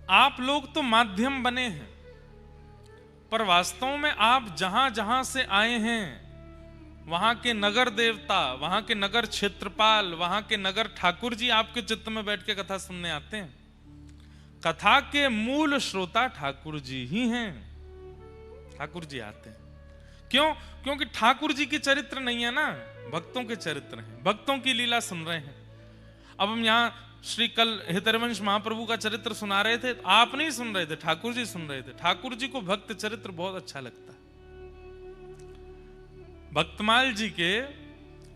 आप लोग तो माध्यम बने हैं, पर वास्तव में आप जहां जहां से आए हैं वहां के नगर देवता, वहां के नगर क्षेत्रपाल, वहां के नगर ठाकुर जी आपके चित्त में बैठ के कथा सुनने आते हैं। कथा के मूल श्रोता ठाकुर जी ही हैं। ठाकुर जी आते हैं क्यों? क्योंकि ठाकुर जी की चरित्र नहीं है ना, भक्तों के चरित्र हैं, भक्तों की लीला सुन रहे हैं। अब हम यहाँ श्री कल हितरवंश महाप्रभु का चरित्र सुना रहे थे, आप नहीं सुन रहे थे, ठाकुर जी सुन रहे थे। ठाकुर जी को भक्त चरित्र बहुत अच्छा लगता है। भक्तमाल जी के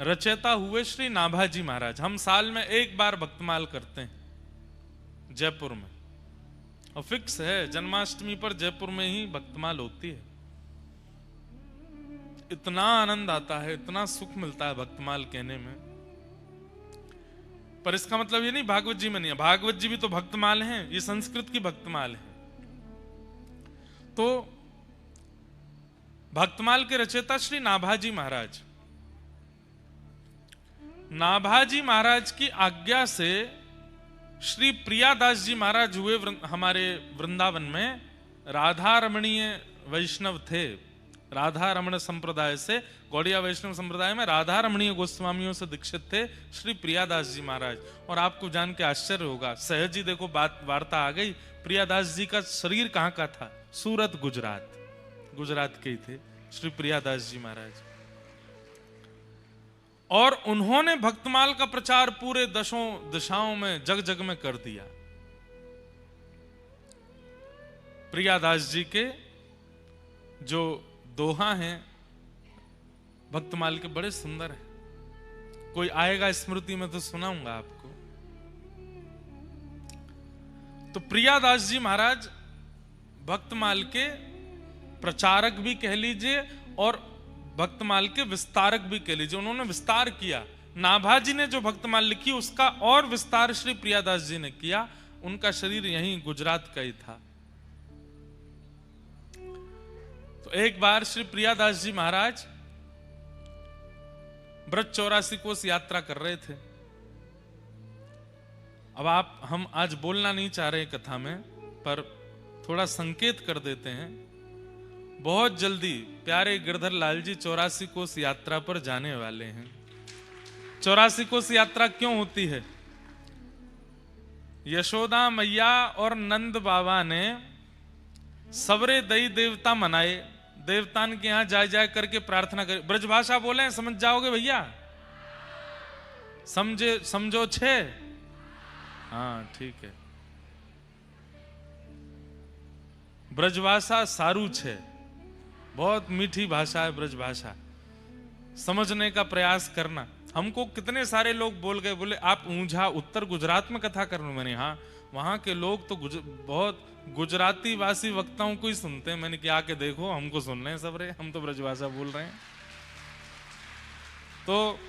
रचयिता हुए श्री नाभाजी महाराज। हम साल में एक बार भक्तमाल करते हैं जयपुर में, और फिक्स है जन्माष्टमी पर जयपुर में ही भक्तमाल होती है। इतना आनंद आता है, इतना सुख मिलता है भक्तमाल कहने में। पर इसका मतलब ये नहीं भागवत जी में नहीं है, भागवत जी भी तो भक्तमाल हैं, ये संस्कृत की भक्तमाल है। तो भक्तमाल के रचयिता श्री नाभाजी महाराज, नाभाजी महाराज की आज्ञा से श्री प्रियादास जी महाराज हुए हमारे वृंदावन में राधा रमणीय वैष्णव थे। राधा रमण संप्रदाय से, गौड़िया वैष्णव संप्रदाय में राधा रमणीय गोस्वामियों से दीक्षित थे श्री प्रियादास जी महाराज। और आपको जान के आश्चर्य होगा, सहज ही देखो बात वार्ता आ गई, प्रियादास जी का शरीर कहां का था? सूरत, गुजरात, गुजरात के ही थे श्री प्रियादास जी महाराज। और उन्होंने भक्तमाल का प्रचार पूरे दशों दिशाओं में, जग जग में कर दिया। प्रियादास जी के जो दोहा हैं भक्तमाल के बड़े सुंदर हैं। कोई आएगा स्मृति में तो सुनाऊंगा आपको। तो प्रियादास जी महाराज भक्तमाल के प्रचारक भी कह लीजिए और भक्तमाल के विस्तारक भी कह लीजिए। उन्होंने विस्तार किया। नाभाजी ने जो भक्तमाल लिखी उसका और विस्तार श्री प्रियादास जी ने किया। उनका शरीर यहीं गुजरात का ही था। तो एक बार श्री प्रियादास जी महाराज ब्रज 84 कोस यात्रा कर रहे थे। अब हम आज बोलना नहीं चाह रहे कथा में, पर थोड़ा संकेत कर देते हैं। बहुत जल्दी प्यारे गिरधर लाल जी 84 कोस यात्रा पर जाने वाले हैं। 84 कोस यात्रा क्यों होती है? यशोदा मैया और नंद बाबा ने सवरे दई देवता मनाए, देवतान के यहां जाए जाए करके प्रार्थना करें। ब्रजभाषा बोले, समझ जाओगे भैया? समझो छे? हाँ ठीक है। ब्रजभाषा सारू छे, बहुत मीठी भाषा है ब्रजभाषा। समझने का प्रयास करना। हमको कितने सारे लोग बोल गए, बोले आप ऊंझा उत्तर गुजरात में कथा करने। मैंने हाँ, वहां के लोग तो बहुत गुजराती वासी वक्ताओं को ही सुनते हैं। मैंने क्या आके देखो, हमको सुन रहे हैं सब रे, हम तो ब्रजभाषा बोल रहे हैं। तो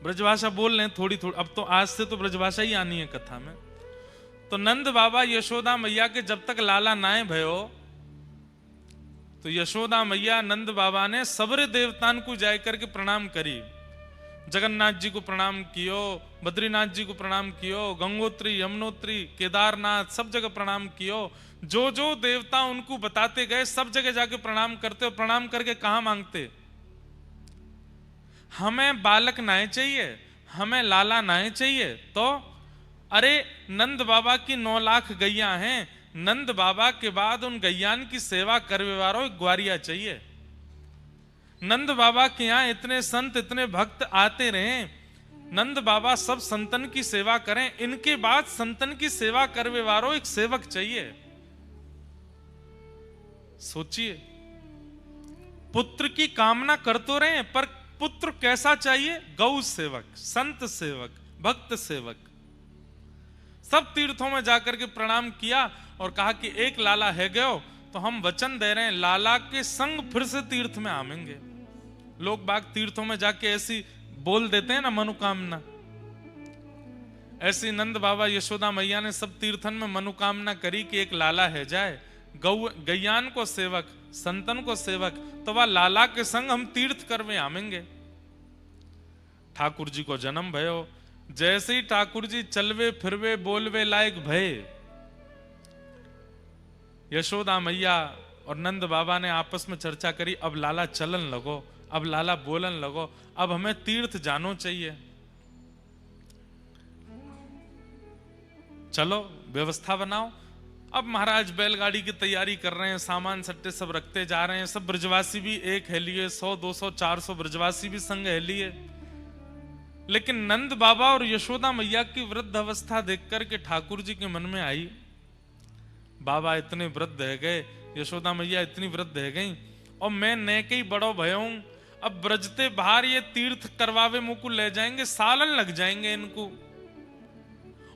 ब्रजभाषा बोल रहे हैं थोड़ी थोड़ी। अब तो आज से तो ब्रजभाषा ही आनी है कथा में। तो नंद बाबा यशोदा मैया के जब तक लाला नाए भयो, तो यशोदा मैया नंद बाबा ने सबरे देवतान को जाए करके प्रणाम करी। जगन्नाथ जी को प्रणाम कियो, बद्रीनाथ जी को प्रणाम कियो, गंगोत्री, यमुनोत्री, केदारनाथ, सब जगह प्रणाम कियो। जो जो देवता उनको बताते गए सब जगह जाके प्रणाम करते। और प्रणाम करके कहां मांगते? हमें बालक नाए चाहिए, हमें लाला नाए चाहिए। तो अरे नंद बाबा की 9 लाख गैया हैं, नंद बाबा के बाद उन गैयान की सेवा करवे वालों ग्वारिया चाहिए। नंद बाबा के यहां इतने संत, इतने भक्त आते रहे, नंद बाबा सब संतन की सेवा करें, इनके बाद संतन की सेवा करवे वालों एक सेवक चाहिए। सोचिए, पुत्र की कामना कर तो रहे, पर पुत्र कैसा चाहिए? गौ सेवक, संत सेवक, भक्त सेवक। सब तीर्थों में जाकर के प्रणाम किया और कहा कि एक लाला है गयो, तो हम वचन दे रहे हैं लाला के संग फिर से तीर्थ में आवेंगे। लोग बाग तीर्थों में जाके ऐसी बोल देते हैं ना मनोकामना। ऐसी नंद बाबा यशोदा मैया ने सब तीर्थन में मनोकामना करी कि एक लाला है जाए, गैयान को सेवक, संतन को सेवक, तो वह लाला के संग हम तीर्थ करवे आवेंगे। ठाकुर जी को जन्म भयो। जैसे ही ठाकुर जी चलवे फिरवे बोलवे लायक भये, यशोदा मैया और नंद बाबा ने आपस में चर्चा करी, अब लाला चलन लगो, अब लाला बोलन लगो, अब हमें तीर्थ जानो चाहिए, चलो व्यवस्था बनाओ। अब महाराज बैलगाड़ी की तैयारी कर रहे हैं, सामान सट्टे सब रखते जा रहे हैं, सब ब्रजवासी भी एक है लिए, 100 200 400 ब्रजवासी भी संग है लिए। लेकिन नंद बाबा और यशोदा मैया की वृद्ध अवस्था देखकर के ठाकुर जी के मन में आई, बाबा इतने वृद्ध है गए, यशोदा मैया इतनी वृद्ध है गई, और मैं नेके ही बड़ो भयों, अब ब्रजते बाहर ये तीर्थ करवावे मुकु ले जाएंगे, सालन लग जाएंगे इनको,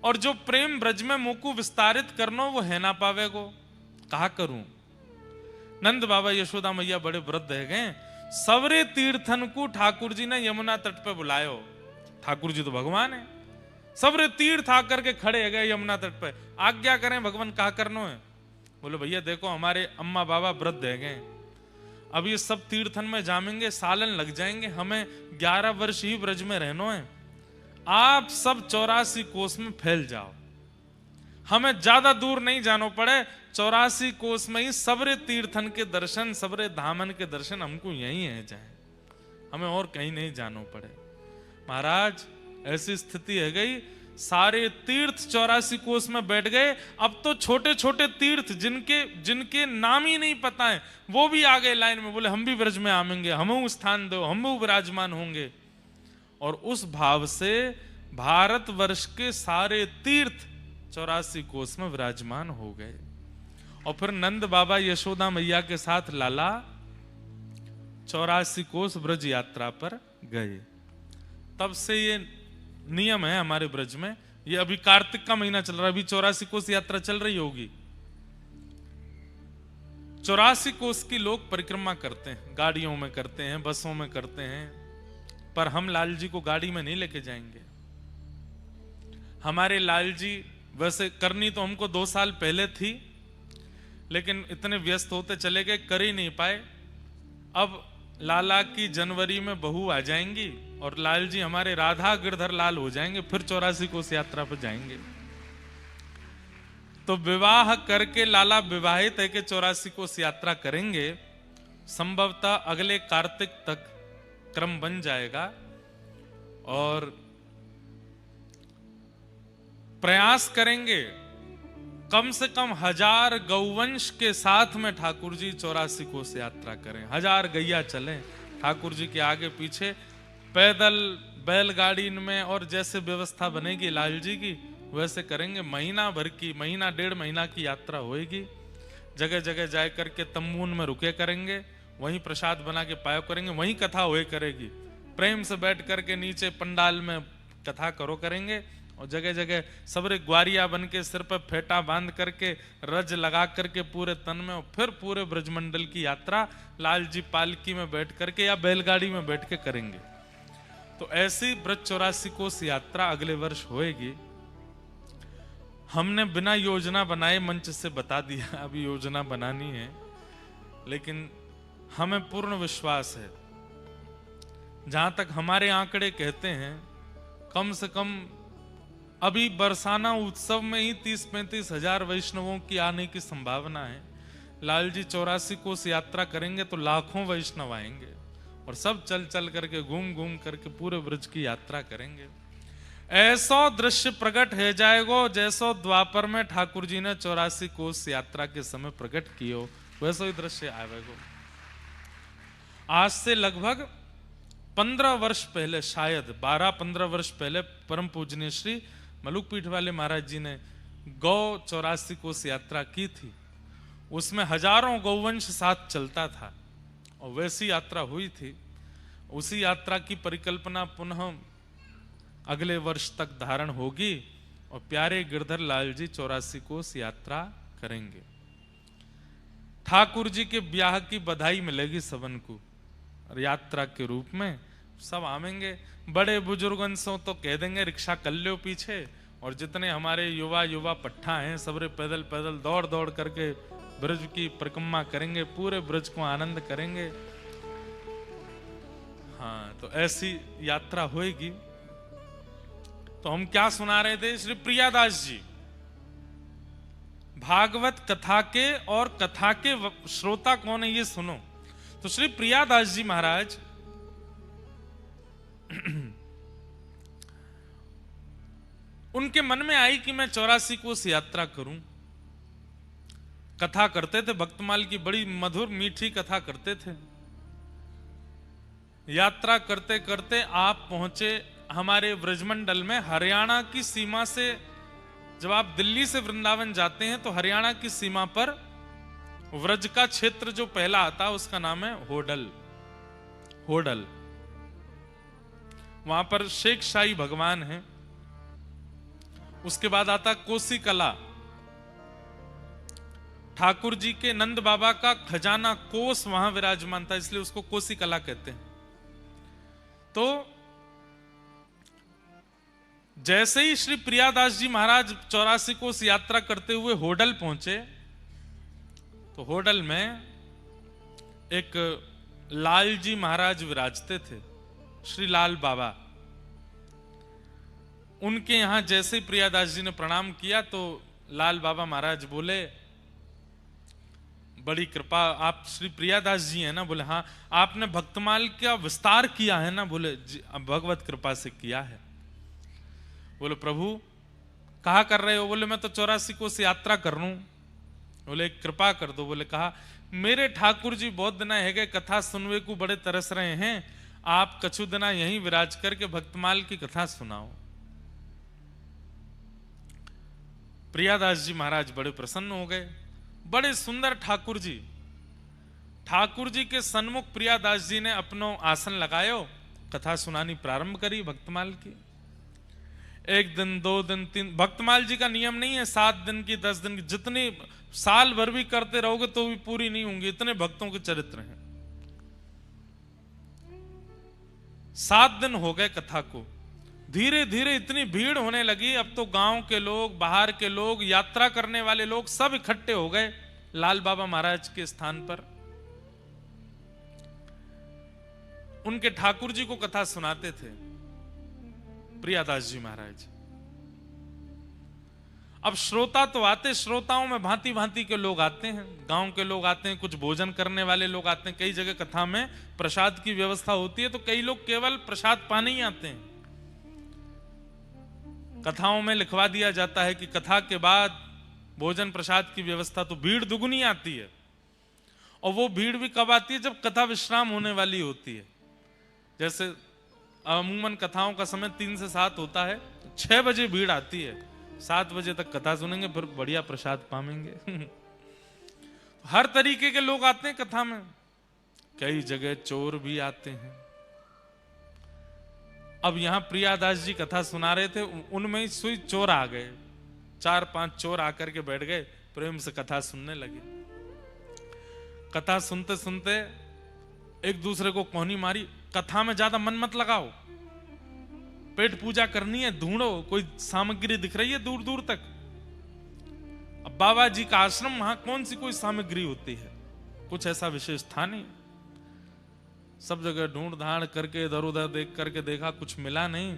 और जो प्रेम ब्रज में मुकु विस्तारित करनो वो है ना पावेगो, कहा करूं। नंद बाबा यशोदा मैया बड़े वृद्ध है गए, सवरे तीर्थन को ठाकुर जी ने यमुना तट पे बुलायो। ठाकुर जी तो भगवान है, सवरे तीर्थ आकर के खड़े है गए यमुना तट पे, आज्ञा करें भगवान, कहा करनो है। बोले भैया देखो हमारे अम्मा बाबा वृद्ध है गए, अब ये सब तीर्थन में जामेंगे, सालन लग जाएंगे, हमें 11 वर्ष ही ब्रज में रहना है, आप सब 84 कोस में फैल जाओ, हमें ज्यादा दूर नहीं जानो पड़े, 84 कोस में ही सबरे तीर्थन के दर्शन, सबरे धामन के दर्शन हमको यहीं है जाए, हमें और कहीं नहीं जानो पड़े। महाराज ऐसी स्थिति है गई, सारे तीर्थ 84 कोस में बैठ गए, अब तो छोटे छोटे तीर्थ जिनके नाम ही नहीं पता है वो भी आ गए लाइन में, बोले हम भी ब्रज में आवेंगे, हमें स्थान दो, हम भी विराजमान होंगे। और उस भाव से भारतवर्ष के सारे तीर्थ 84 कोस में विराजमान हो गए। और फिर नंद बाबा यशोदा मैया के साथ लाला 84 कोस ब्रज यात्रा पर गए। तब से ये नियम है हमारे ब्रज में, ये अभी कार्तिक का महीना चल रहा है, अभी 84 कोस यात्रा चल रही होगी, 84 कोस की लोग परिक्रमा करते हैं, गाड़ियों में करते हैं, बसों में करते हैं, पर हम लाल जी को गाड़ी में नहीं लेके जाएंगे। हमारे लाल जी वैसे करनी तो हमको 2 साल पहले थी, लेकिन इतने व्यस्त होते चले गए, कर ही नहीं पाए। अब लाला की जनवरी में बहू आ जाएंगी और लाल जी हमारे राधा गिरधर लाल हो जाएंगे, फिर 84 कोस यात्रा पर जाएंगे। तो विवाह करके लाला विवाहित है कि 84 कोस यात्रा करेंगे, संभवतः अगले कार्तिक तक क्रम बन जाएगा। और प्रयास करेंगे कम से कम 1000 गौवंश के साथ में ठाकुर जी 84 कोस यात्रा करें, 1000 गैया चलें ठाकुर जी के आगे पीछे, पैदल बैलगाड़ी में, और जैसे व्यवस्था बनेगी लाल जी की वैसे करेंगे। महीना भर की, महीना 1.5 महीना की यात्रा होएगी, जगह जगह जाए करके तम्बून में रुके करेंगे, वहीं प्रसाद बना के पायो करेंगे, वहीं कथा हुए करेगी, प्रेम से बैठ करके नीचे पंडाल में कथा करो करेंगे। और जगह जगह सबरे ग्वारिया बन के सिर पर फेटा बांध करके रज लगा करके पूरे तन में, और फिर पूरे ब्रजमंडल की यात्रा लाल जी पालकी में बैठ करके या बैलगाड़ी में बैठ के करेंगे। तो ऐसी ब्रज 84 कोस यात्रा अगले वर्ष होएगी। हमने बिना योजना बनाए मंच से बता दिया, अभी योजना बनानी है, लेकिन हमें पूर्ण विश्वास है, जहां तक हमारे आंकड़े कहते हैं, कम से कम अभी बरसाना उत्सव में ही 30-35 हजार वैष्णवों की आने की संभावना है। लाल जी 84 कोस यात्रा करेंगे तो लाखों वैष्णव आएंगे, और सब चल चल करके घूम घूम करके पूरे ब्रज की यात्रा करेंगे। ऐसा दृश्य प्रकट है जाएगो जैसो द्वापर में ठाकुर जी ने 84 कोस यात्रा के समय प्रकट कियो, वैसा ही दृश्य आवेगो। आज से लगभग 15 वर्ष पहले, शायद 12-15 वर्ष पहले, परम पूजनीय श्री मलुक पीठ वाले महाराज जी ने गौ 84 कोस यात्रा की थी। उसमें हजारों गौवंश साथ चलता था, और वैसी यात्रा हुई थी। उसी यात्रा की परिकल्पना पुनः अगले वर्ष तक धारण होगी, और प्यारे गिरधर लाल जी 84 कोस यात्रा करेंगे। ठाकुर जी के ब्याह की बधाई मिलेगी सबन को, और यात्रा के रूप में सब आवेंगे। बड़े बुजुर्गन से तो कह देंगे रिक्शा कर लो पीछे, और जितने हमारे युवा पट्ठा हैं सबरे पैदल पैदल दौड़ दौड़ करके ब्रज की परिक्रमा करेंगे, पूरे ब्रज को आनंद करेंगे। हाँ, तो ऐसी यात्रा होएगी। तो हम क्या सुना रहे थे? श्री प्रियादास जी भागवत कथा के और कथा के श्रोता कौन है ये सुनो। तो श्री प्रियादास जी महाराज उनके मन में आई कि मैं 84 कोस यात्रा करूं। कथा करते थे, भक्तमाल की बड़ी मधुर मीठी कथा करते थे। यात्रा करते करते आप पहुंचे हमारे व्रजमंडल में। हरियाणा की सीमा से जब आप दिल्ली से वृंदावन जाते हैं तो हरियाणा की सीमा पर व्रज का क्षेत्र जो पहला आता है उसका नाम है होडल। होडल, वहां पर शेख शाही भगवान है। उसके बाद आता कोसी कला, ठाकुर जी के नंद बाबा का खजाना कोस वहां विराजमान था, इसलिए उसको कोसी कला कहते हैं। तो जैसे ही श्री प्रियादास जी महाराज 84 कोस यात्रा करते हुए होडल पहुंचे तो होडल में एक लाल जी महाराज विराजते थे, श्री लाल बाबा। उनके यहां जैसे ही प्रियादास जी ने प्रणाम किया तो लाल बाबा महाराज बोले, बड़ी कृपा, आप श्री प्रियादास जी हैं ना? बोले हाँ। आपने भक्तमाल का विस्तार किया है ना? बोले जी, भगवत कृपा से किया है। बोले प्रभु कहा कर रहे हो? बोले मैं तो 84 कोस यात्रा कर रहा हूं। बोले कृपा कर दो। बोले कहा, मेरे ठाकुर जी बहुत दिना है गए कथा सुनवे को बड़े तरस रहे हैं, आप कछु दिना यहीं विराज करके भक्तमाल की कथा सुनाओ। प्रियादास जी महाराज बड़े प्रसन्न हो गए। बड़े सुंदर ठाकुर जी। ठाकुर जी के सन्मुख प्रियादास जी ने अपनो आसन लगायो, कथा सुनानी प्रारंभ करी भक्तमाल की। 1 दिन 2 दिन 3, भक्तमाल जी का नियम नहीं है 7 दिन की 10 दिन की, जितनी साल भर भी करते रहोगे तो भी पूरी नहीं होंगी, इतने भक्तों के चरित्र हैं। 7 दिन हो गए कथा को। धीरे धीरे इतनी भीड़ होने लगी, अब तो गांव के लोग, बाहर के लोग, यात्रा करने वाले लोग सब इकट्ठे हो गए लाल बाबा महाराज के स्थान पर। उनके ठाकुर जी को कथा सुनाते थे प्रियादास जी महाराज। अब श्रोता तो आते, श्रोताओं में भांति भांति के लोग आते हैं, गांव के लोग आते हैं, कुछ भोजन करने वाले लोग आते हैं। कई जगह कथा में प्रसाद की व्यवस्था होती है तो कई लोग केवल प्रसाद पाने ही आते हैं। कथाओं में लिखवा दिया जाता है कि कथा के बाद भोजन प्रसाद की व्यवस्था, तो भीड़ दुगुनी आती है। और वो भीड़ भी कब आती है? जब कथा विश्राम होने वाली होती है। जैसे अमूमन कथाओं का समय 3 से 7 होता है, 6 बजे भीड़ आती है, 7 बजे तक कथा सुनेंगे, फिर बढ़िया प्रसाद पाएंगे। हर तरीके के लोग आते हैं कथा में। कई जगह चोर भी आते हैं। अब यहां प्रियादास जी कथा सुना रहे थे, उनमें ही सुई चोर आ गए। 4-5 चोर आकर के बैठ गए, प्रेम से कथा सुनने लगे। कथा सुनते सुनते एक दूसरे को कोहनी मारी, कथा में ज्यादा मन मत लगाओ, पेट पूजा करनी है, ढूंढो कोई सामग्री दिख रही है दूर दूर तक। अब बाबा जी का आश्रम, वहां कौन सी कोई सामग्री होती है? कुछ ऐसा विशेष था नहीं। सब जगह ढूंढ धाड़ करके इधर उधर देख करके देखा, कुछ मिला नहीं।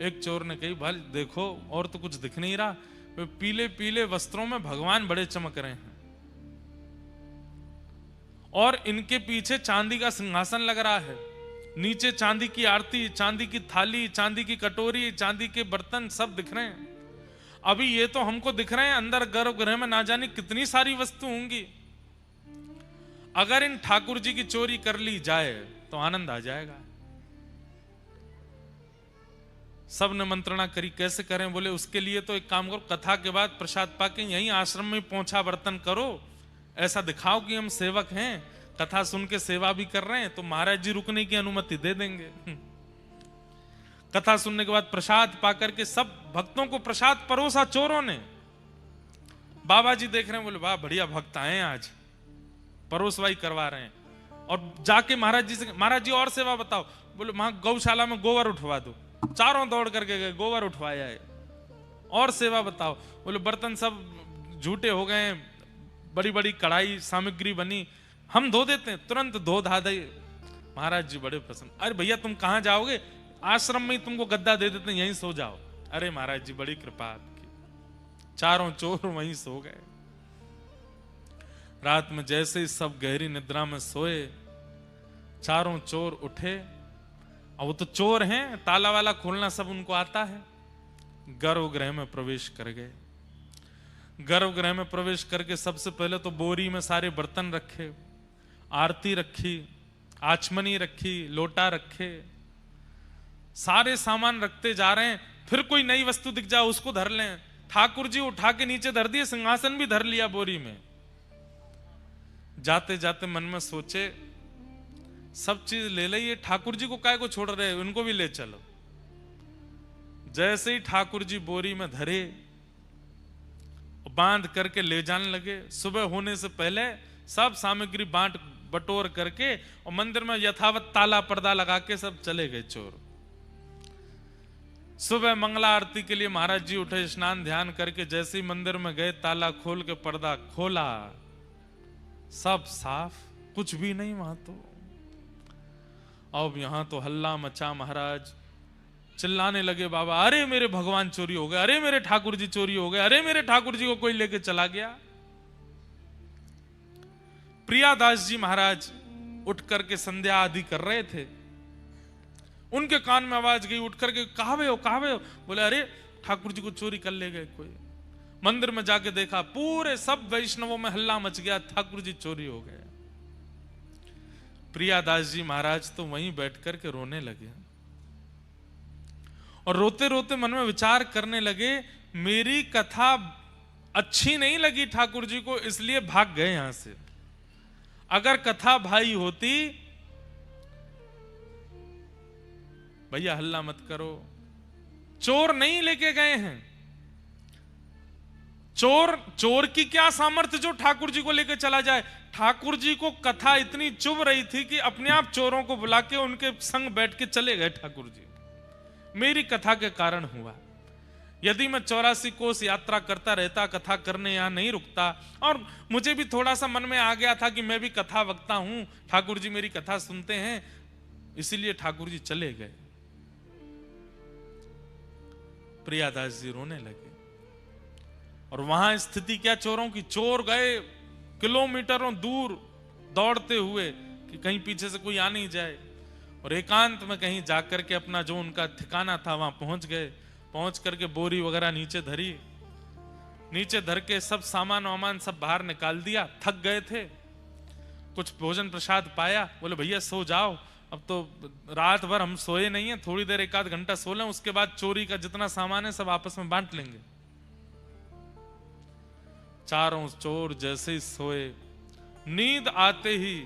एक चोर ने कही, भाई देखो और तो कुछ दिख नहीं रहा। वे पीले पीले वस्त्रों में भगवान बड़े चमक रहे हैं और इनके पीछे चांदी का सिंहासन लग रहा है, नीचे चांदी की आरती, चांदी की थाली, चांदी की कटोरी, चांदी के बर्तन सब दिख रहे हैं। अभी ये तो हमको दिख रहे हैं, अंदर गर्भगृह में ना जाने कितनी सारी वस्तु होंगी। अगर इन ठाकुर जी की चोरी कर ली जाए तो आनंद आ जाएगा। सब ने मंत्रणा करी, कैसे करें? बोले उसके लिए तो एक काम करो, कथा के बाद प्रसाद पाके यहीं आश्रम में पोंछा बर्तन करो, ऐसा दिखाओ कि हम सेवक हैं, कथा सुन के सेवा भी कर रहे हैं, तो महाराज जी रुकने की अनुमति दे देंगे। कथा सुनने के बाद प्रसाद पाकर के सब भक्तों को प्रसाद परोसा चोरों ने। बाबा जी देख रहे हैं, बोले वाह बढ़िया भक्त आए हैं, आज परोसवाई करवा रहे हैं। और जाके महाराज जी से, महाराज जी और सेवा बताओ। बोले वहां गौशाला में गोबर उठवा दो। चारों दौड़ करके गए, गोबर उठवाया है। और सेवा बताओ। बोले बर्तन सब झूठे हो गए, बड़ी बड़ी कढ़ाई सामग्री बनी, हम धो देते हैं, तुरंत धो धा दे। महाराज जी बड़े प्रसन्न। अरे भैया तुम कहां जाओगे? आश्रम में ही तुमको गद्दा दे देते हैं, यहीं सो जाओ। अरे महाराज जी बड़ी कृपा आपकी। चारों चोर वहीं सो गए। रात में जैसे ही सब गहरी निद्रा में सोए, चारों चोर उठे। और वो तो चोर हैं, ताला वाला खोलना सब उनको आता है। गर्भगृह में प्रवेश कर गए। गर्भगृह में प्रवेश करके सबसे पहले तो बोरी में सारे बर्तन रखे, आरती रखी, आचमनी रखी, लोटा रखे, सारे सामान रखते जा रहे हैं। फिर कोई नई वस्तु दिख जाए उसको धर लें। ठाकुर जी उठा के नीचे धर दिए, सिंहासन भी धर लिया बोरी में। जाते जाते मन में सोचे सब चीज ले लिए, ठाकुर जी को काय को छोड़ रहे, उनको भी ले चलो। जैसे ही ठाकुर जी बोरी में धरे, बांध करके ले जाने लगे। सुबह होने से पहले सब सामग्री बांट बटोर करके और मंदिर में यथावत ताला पर्दा लगा के सब चले गए चोर। सुबह मंगला आरती के लिए महाराज जी उठे, स्नान ध्यान करके जैसे ही मंदिर में गए, ताला खोल के पर्दा खोला, सब साफ, कुछ भी नहीं वहां तो। अब यहां तो हल्ला मचा। महाराज चिल्लाने लगे, बाबा अरे मेरे भगवान चोरी हो गए, अरे मेरे ठाकुर जी चोरी हो गए, अरे मेरे ठाकुर जी को कोई लेके चला गया। प्रियादास जी महाराज उठ करके संध्या आदि कर रहे थे। उनके कान में आवाज गई, उठ करके कहावे हो कहावे हो। बोले अरे ठाकुर जी को चोरी कर ले गए कोई। मंदिर में जाके देखा, पूरे सब वैष्णवों में हल्ला मच गया, ठाकुर जी चोरी हो गए। प्रियादास जी महाराज तो वहीं बैठ करके रोने लगे और रोते रोते मन में विचार करने लगे, मेरी कथा अच्छी नहीं लगी ठाकुर जी को, इसलिए भाग गए यहां से। अगर कथा भाई होती, भैया हल्ला मत करो, चोर नहीं लेके गए हैं। चोर की क्या सामर्थ्य जो ठाकुर जी को लेकर चला जाए। ठाकुर जी को कथा इतनी चुभ रही थी कि अपने आप चोरों को बुला के उनके संग बैठ के चले गए ठाकुर जी। मेरी कथा के कारण हुआ। यदि मैं 84 कोस यात्रा करता रहता, कथा करने यहां नहीं रुकता, और मुझे भी थोड़ा सा मन में आ गया था कि मैं भी कथा वक्ता हूं, ठाकुर जी मेरी कथा सुनते हैं, इसीलिए ठाकुर जी चले गए। प्रियादास जी रोने लगे। और वहां स्थिति क्या चोरों की, चोर गए किलोमीटरों दूर दौड़ते हुए कि कहीं पीछे से कोई आ नहीं जाए, और एकांत में कहीं जाकर के अपना जो उनका ठिकाना था वहां पहुंच गए। पहुंच करके बोरी वगैरह नीचे धरी, नीचे धर के सब सामान वामान सब बाहर निकाल दिया। थक गए थे, कुछ भोजन प्रसाद पाया, बोले भैया सो जाओ, अब तो रात भर हम सोए नहीं है, थोड़ी देर 1 आध घंटा सो लें, उसके बाद चोरी का जितना सामान है सब आपस में बांट लेंगे। चारों चोर जैसे ही सोए, नींद आते ही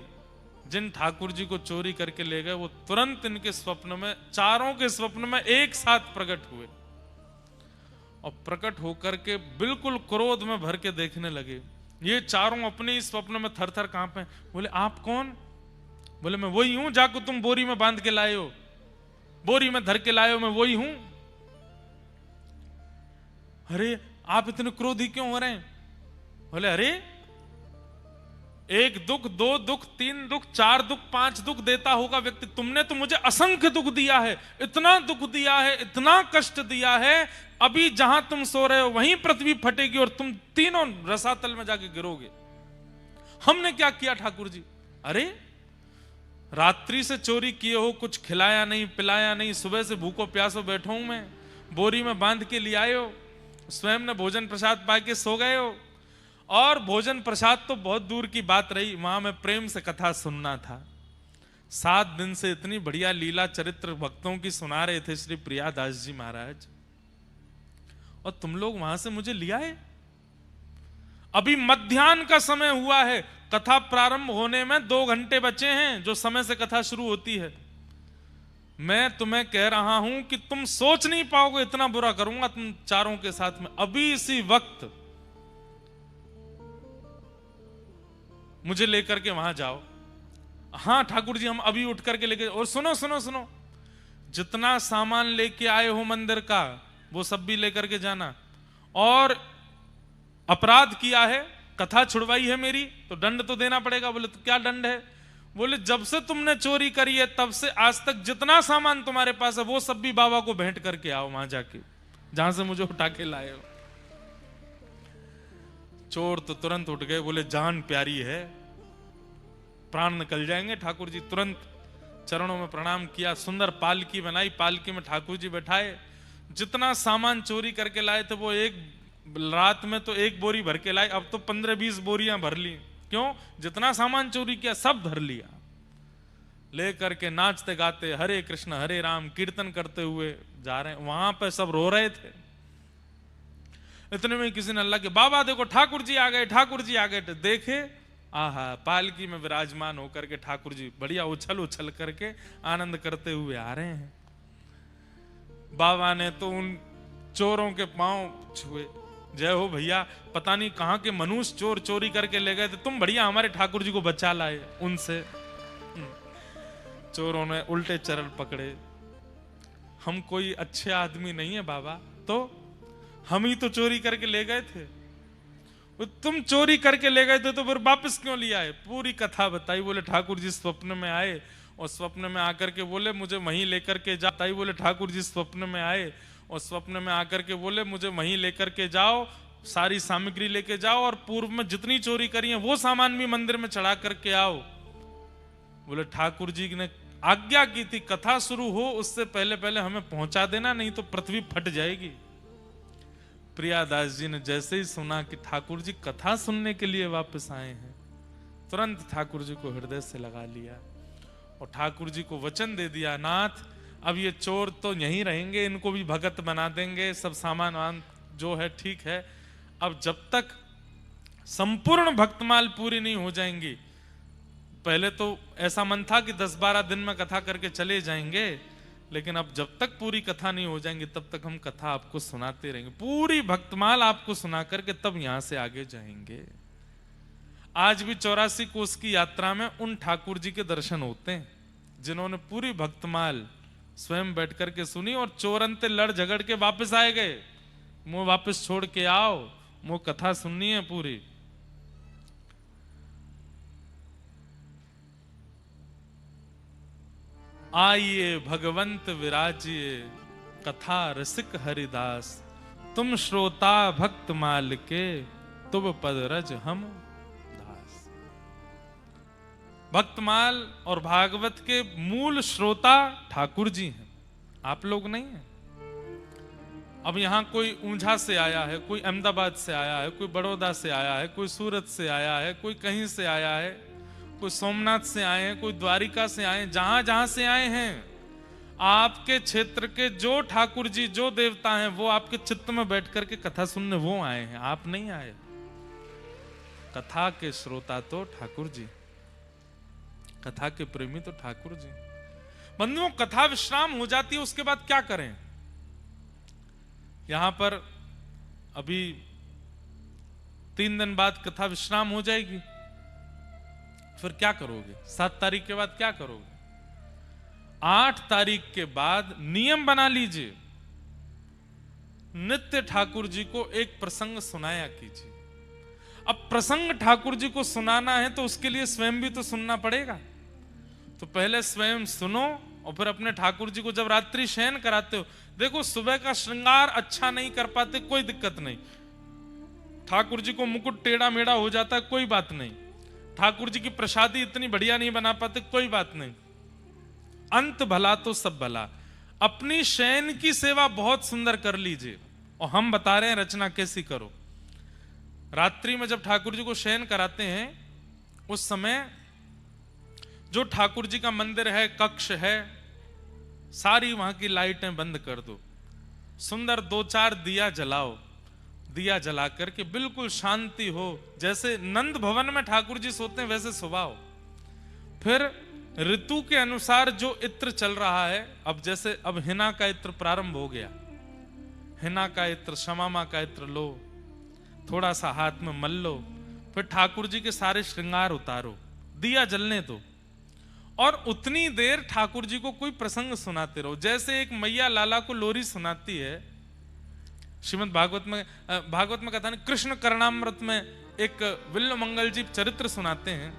जिन ठाकुर जी को चोरी करके ले गए वो तुरंत इनके स्वप्न में, चारों के स्वप्न में एक साथ प्रकट हुए। और प्रकट होकर के बिल्कुल क्रोध में भर के देखने लगे। ये चारों अपने ही स्वप्न में थर थर कांपे। बोले आप कौन? बोले मैं वही हूं जाको तुम बोरी में बांध के लाए हो, बोरी में धर के लाए हो, मैं वही हूं। अरे आप इतने क्रोधी क्यों हो रहे हैं? बोले अरे 1 दुख 2 दुख 3 दुख 4 दुख 5 दुख देता होगा व्यक्ति, तुमने तो मुझे असंख्य दुख दिया है, इतना दुख दिया है, इतना कष्ट दिया है, अभी जहां तुम सो रहे हो वहीं पृथ्वी फटेगी और तुम तीनों रसातल में जाके गिरोगे। हमने क्या किया ठाकुर जी? अरे रात्रि से चोरी किए हो, कुछ खिलाया नहीं पिलाया नहीं, सुबह से भूखो प्यासो बैठो हूं मैं, बोरी में बांध के ले आए हो, स्वयं ने भोजन प्रसाद पाके सो गए हो। और भोजन प्रसाद तो बहुत दूर की बात रही, वहां में प्रेम से कथा सुनना था। 7 दिन से इतनी बढ़िया लीला चरित्र भक्तों की सुना रहे थे श्री प्रियादास जी महाराज, और तुम लोग वहां से मुझे ले आए। अभी मध्याह्न का समय हुआ है, कथा प्रारंभ होने में 2 घंटे बचे हैं, जो समय से कथा शुरू होती है। मैं तुम्हें कह रहा हूं कि तुम सोच नहीं पाओगे इतना बुरा करूंगा तुम चारों के साथ में। अभी इसी वक्त मुझे लेकर के वहां जाओ। हाँ ठाकुर जी हम अभी उठ करके लेके, और सुनो सुनो सुनो, जितना सामान लेके आए हो मंदिर का वो सब भी लेकर के जाना। और अपराध किया है, कथा छुड़वाई है मेरी, तो दंड तो देना पड़ेगा। बोले तो क्या दंड है? बोले जब से तुमने चोरी करी है तब से आज तक जितना सामान तुम्हारे पास है वो सब भी बाबा को भेंट करके आओ वहां जाके, जहां से मुझे उठा के लाए हो। चोर तो तुरंत उठ गए, बोले जान प्यारी है, प्राण निकल जाएंगे। ठाकुर जी तुरंत चरणों में प्रणाम किया, सुंदर पालकी बनाई, पालकी में ठाकुर जी बैठाए। जितना सामान चोरी करके लाए थे वो एक रात में तो 1 बोरी भर के लाए, अब तो 15-20 बोरियां भर ली। क्यों? जितना सामान चोरी किया सब भर लिया। ले करके नाचते गाते हरे कृष्ण हरे राम कीर्तन करते हुए जा रहे हैं। वहां पे सब रो रहे थे। इतने में किसी ने अल्लाह के, बाबा देखो ठाकुर जी आ गए, ठाकुर जी आ गए। तो देखे, आहा, पालकी में विराजमान होकर के ठाकुर जी बढ़िया उछल उछल करके आनंद करते हुए आ रहे हैं। बाबा ने तो उन चोरों के पांव छुए, जय हो भैया, पता नहीं कहां के मनुष्य चोर चोरी करके ले गए थे, तुम बढ़िया हमारे ठाकुर जी को बचा लाए उनसे। चोरों ने उल्टे चरण पकड़े, हम कोई अच्छे आदमी नहीं है बाबा, तो हम ही तो चोरी करके ले गए थे। तुम चोरी करके ले गए थे तो फिर वापस क्यों लिया है? पूरी कथा बताई। बोले ठाकुर जी स्वप्न में आए और स्वप्न में आकर के बोले मुझे वहीं लेकर के जा। ताई बोले ठाकुर जी स्वप्न में आए और स्वप्न में आकर के बोले मुझे वहीं लेकर के जाओ, सारी सामग्री लेके जाओ और पूर्व में जितनी चोरी करी है वो सामान भी मंदिर में चढ़ा करके आओ। बोले ठाकुर जी ने आज्ञा की थी कथा शुरू हो उससे पहले पहले हमें पहुंचा देना, नहीं तो पृथ्वी फट जाएगी। प्रियादास जी ने जैसे ही सुना कि ठाकुर जी कथा सुनने के लिए वापस आए हैं, तुरंत ठाकुर जी को हृदय से लगा लिया और ठाकुर जी को वचन दे दिया, नाथ अब ये चोर तो यहीं रहेंगे, इनको भी भगत बना देंगे, सब सामान जो है ठीक है। अब जब तक संपूर्ण भक्तमाल पूरी नहीं हो जाएंगी, पहले तो ऐसा मन था कि 10-12 दिन में कथा करके चले जाएंगे, लेकिन अब जब तक पूरी कथा नहीं हो जाएंगी तब तक हम कथा आपको सुनाते रहेंगे, पूरी भक्तमाल आपको सुना करके तब यहां से आगे जाएंगे। आज भी 84 कोस की यात्रा में उन ठाकुर जी के दर्शन होते हैं जिन्होंने पूरी भक्तमाल स्वयं बैठ करके सुनी और चोरंते लड़ झगड़ के वापस आए गए। मुंह वापस छोड़ के आओ, मुंह कथा सुननी है पूरी। आइए भगवंत विराजिए कथा रसिक हरिदास, तुम श्रोता भक्त माल के तुम पद रज हम दास। भक्तमाल और भागवत के मूल श्रोता ठाकुर जी हैं, आप लोग नहीं हैं। अब यहां कोई ऊंझा से आया है, कोई अहमदाबाद से आया है, कोई बड़ौदा से आया है, कोई सूरत से आया है, कोई कहीं से आया है, कोई सोमनाथ से आए हैं, कोई द्वारिका से आए हैं। जहां जहां से आए हैं, आपके क्षेत्र के जो ठाकुर जी जो देवता हैं वो आपके चित्त में बैठ करके कथा सुनने वो आए हैं, आप नहीं आए। कथा के श्रोता तो ठाकुर जी, कथा के प्रेमी तो ठाकुर जी। बंधुओं, कथा विश्राम हो जाती है, उसके बाद क्या करें? यहां पर अभी 3 दिन बाद कथा विश्राम हो जाएगी, फिर क्या करोगे? 7 तारीख के बाद क्या करोगे? 8 तारीख के बाद नियम बना लीजिए, नित्य ठाकुर जी को एक प्रसंग सुनाया कीजिए। अब प्रसंग ठाकुर जी को सुनाना है तो उसके लिए स्वयं भी तो सुनना पड़ेगा। तो पहले स्वयं सुनो और फिर अपने ठाकुर जी को जब रात्रि शयन कराते हो, देखो सुबह का श्रृंगार अच्छा नहीं कर पाते, कोई दिक्कत नहीं। ठाकुर जी को मुकुट टेढ़ा मेढ़ा हो जाता है, कोई बात नहीं। ठाकुर जी की प्रसादी इतनी बढ़िया नहीं बना पाते, कोई बात नहीं। अंत भला तो सब भला। अपनी शयन की सेवा बहुत सुंदर कर लीजिए और हम बता रहे हैं रचना कैसी करो। रात्रि में जब ठाकुर जी को शयन कराते हैं उस समय जो ठाकुर जी का मंदिर है, कक्ष है, सारी वहां की लाइटें बंद कर दो, सुंदर 2-4 दिया जलाओ। दिया जला करके बिल्कुल शांति हो, जैसे नंद भवन में ठाकुर जी सोते हैं वैसे सुभाओ। फिर ऋतु के अनुसार जो इत्र चल रहा है, अब जैसे अब हिना का इत्र प्रारंभ हो गया, हिना का इत्र, शमामा का इत्र लो, थोड़ा सा हाथ में मल लो, फिर ठाकुर जी के सारे श्रृंगार उतारो, दिया जलने दो और उतनी देर ठाकुर जी को कोई प्रसंग सुनाते रहो। जैसे एक मैया लाला को लोरी सुनाती है, श्रीमद् भागवत में कथा नहीं, कृष्ण करणामृत में एक विल्ल मंगल जी चरित्र सुनाते हैं।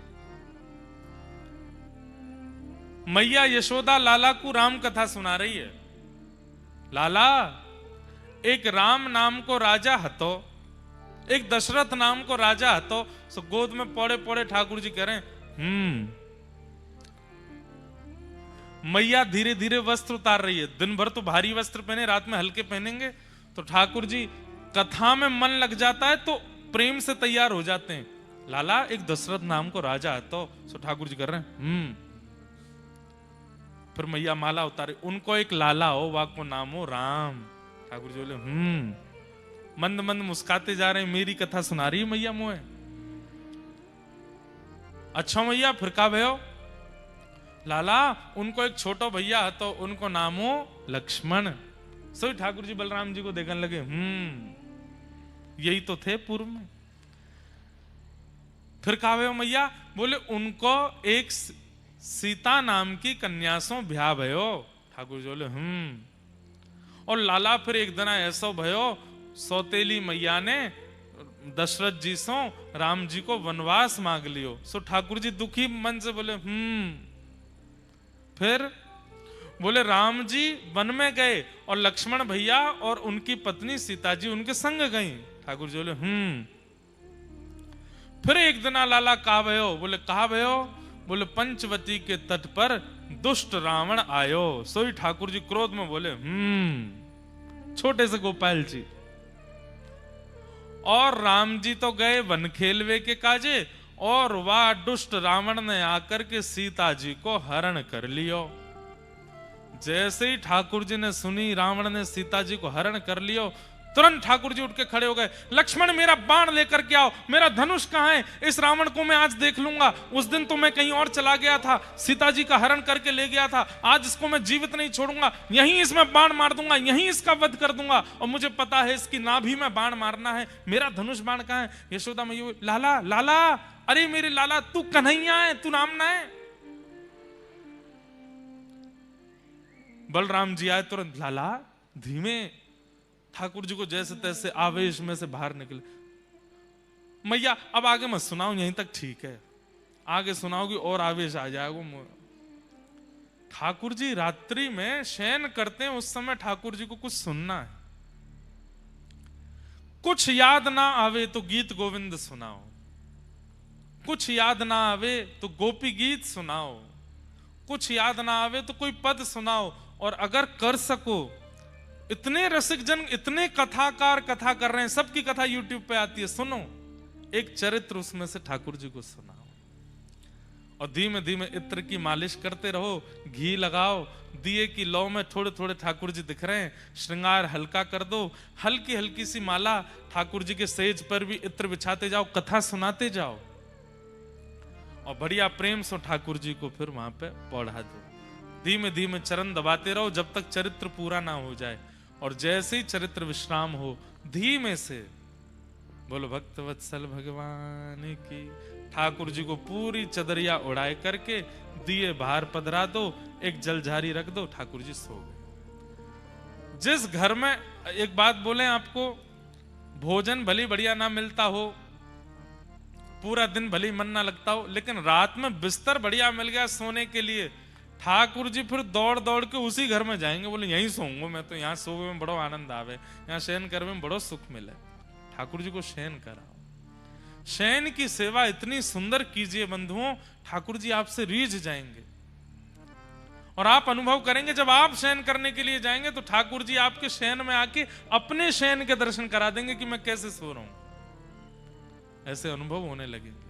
मैया यशोदा लाला को राम कथा सुना रही है। लाला, एक राम नाम को राजा हतो, एक दशरथ नाम को राजा तो गोद में पौड़े पौड़े ठाकुर जी कह रहे हैं। मैया धीरे धीरे वस्त्र उतार रही है। दिन भर तो भारी वस्त्र पहने, रात में हल्के पहनेंगे तो ठाकुर जी कथा में मन लग जाता है तो प्रेम से तैयार हो जाते हैं। लाला एक दशरथ नाम को राजा है तो सो ठाकुर जी कर रहे हैं। फिर मैया माला उतारे, उनको एक लाला हो, वाको नाम हो राम। ठाकुर जी बोले मंद मंद मुस्काते जा रहे हैं, मेरी कथा सुना रही है मैया मोए। अच्छा मैया फिर का भयो? लाला उनको एक छोटो भैया है तो उनको नाम हो लक्ष्मण। सो ठाकुर जी बलराम जी को देखने लगे, यही तो थे पूर्व में। फिर कहा भयो मैया? बोले उनको एक सीता नाम की कन्या सो ब्याह भयो। ठाकुर जी बोले और लाला फिर एक दिन ऐसा भयो, सौतेली मैया ने दशरथ जी सो राम जी को वनवास मांग लियो। सो ठाकुर जी दुखी मन से बोले फिर बोले राम जी वन में गए और लक्ष्मण भैया और उनकी पत्नी सीता जी उनके संग गई। ठाकुर जी बोले फिर एक दिन लाला कहा भयो? बोले कहा भयो? बोले पंचवती के तट पर दुष्ट रावण आयो। सोई ठाकुर जी क्रोध में बोले छोटे से गोपाल जी, और राम जी तो गए वन खेलवे के काजे और वह दुष्ट रावण ने आकर के सीता जी को हरण कर लियो। जैसे ही ठाकुर जी ने सुनी रावण ने सीता जी को हरण कर लियो, तुरंत ठाकुर जी उठ के खड़े हो गए। लक्ष्मण मेरा बाण लेकर के आओ, मेरा धनुष कहां है? इस रावण को मैं आज देख लूंगा। उस दिन तो मैं कहीं और चला गया था, सीता जी का हरण करके ले गया था, आज इसको मैं जीवित नहीं छोड़ूंगा, यहीं इसमें बाण मार दूंगा, यहीं इसका वध कर दूंगा। और मुझे पता है इसकी नाभि में बाण मारना है। मेरा धनुष बाण कहां है? यशोदा मैया लाला लाला, अरे मेरे लाला तू कन्हैया है, तू राम ना है। बलराम जी आए तुरंत, लाला धीमे। ठाकुर जी को जैसे तैसे आवेश में से बाहर निकले। मैया अब आगे मत सुनाओ, यहीं तक ठीक है, आगे सुनाओगी और आवेश आ जाएगा। ठाकुर जी रात्रि में शयन करते हैं, उस समय ठाकुर जी को कुछ सुनना है। कुछ याद ना आवे तो गीत गोविंद सुनाओ, कुछ याद ना आवे तो गोपी गीत सुनाओ, कुछ याद ना आवे तो कोई पद सुनाओ। और अगर कर सको, इतने रसिक जन, इतने कथाकार कथा कर रहे हैं, सबकी कथा यूट्यूब पे आती है, सुनो एक चरित्र उसमें से ठाकुर जी को सुनाओ। और धीमे धीमे इत्र की मालिश करते रहो, घी लगाओ, दिए की लौ में थोड़े थोड़े ठाकुर जी दिख रहे हैं, श्रृंगार हल्का कर दो, हल्की हल्की सी माला ठाकुर जी के सेज पर भी इत्र बिछाते जाओ, कथा सुनाते जाओ और बढ़िया प्रेम से ठाकुर जी को फिर वहां पे पौड़ा दो। धीमे धीमे चरण दबाते रहो जब तक चरित्र पूरा ना हो जाए। और जैसे ही चरित्र विश्राम हो, धीमे से बोलो भक्त वत्सल भगवान की। ठाकुर जी को पूरी चदरिया उड़ाए करके दिए बाहर पधरा दो, एक जलझारी रख दो, ठाकुर जी सो गए। जिस घर में, एक बात बोले आपको, भोजन भली बढ़िया ना मिलता हो, पूरा दिन भली मन ना लगता हो, लेकिन रात में बिस्तर बढ़िया मिल गया सोने के लिए, ठाकुर जी फिर दौड़ दौड़ के उसी घर में जाएंगे। बोले यहीं सोऊंगा मैं तो, यहाँ सोवे में बड़ो आनंद आवे, यहाँ शयन करने में बड़ो सुख मिले। ठाकुर जी को शयन कराओ, शयन की सेवा इतनी सुंदर कीजिए बंधुओं, ठाकुर जी आपसे रीझ जाएंगे। और आप अनुभव करेंगे जब आप शयन करने के लिए जाएंगे तो ठाकुर जी आपके शयन में आके अपने शयन के दर्शन करा देंगे कि मैं कैसे सो रहा हूं। ऐसे अनुभव होने लगेंगे।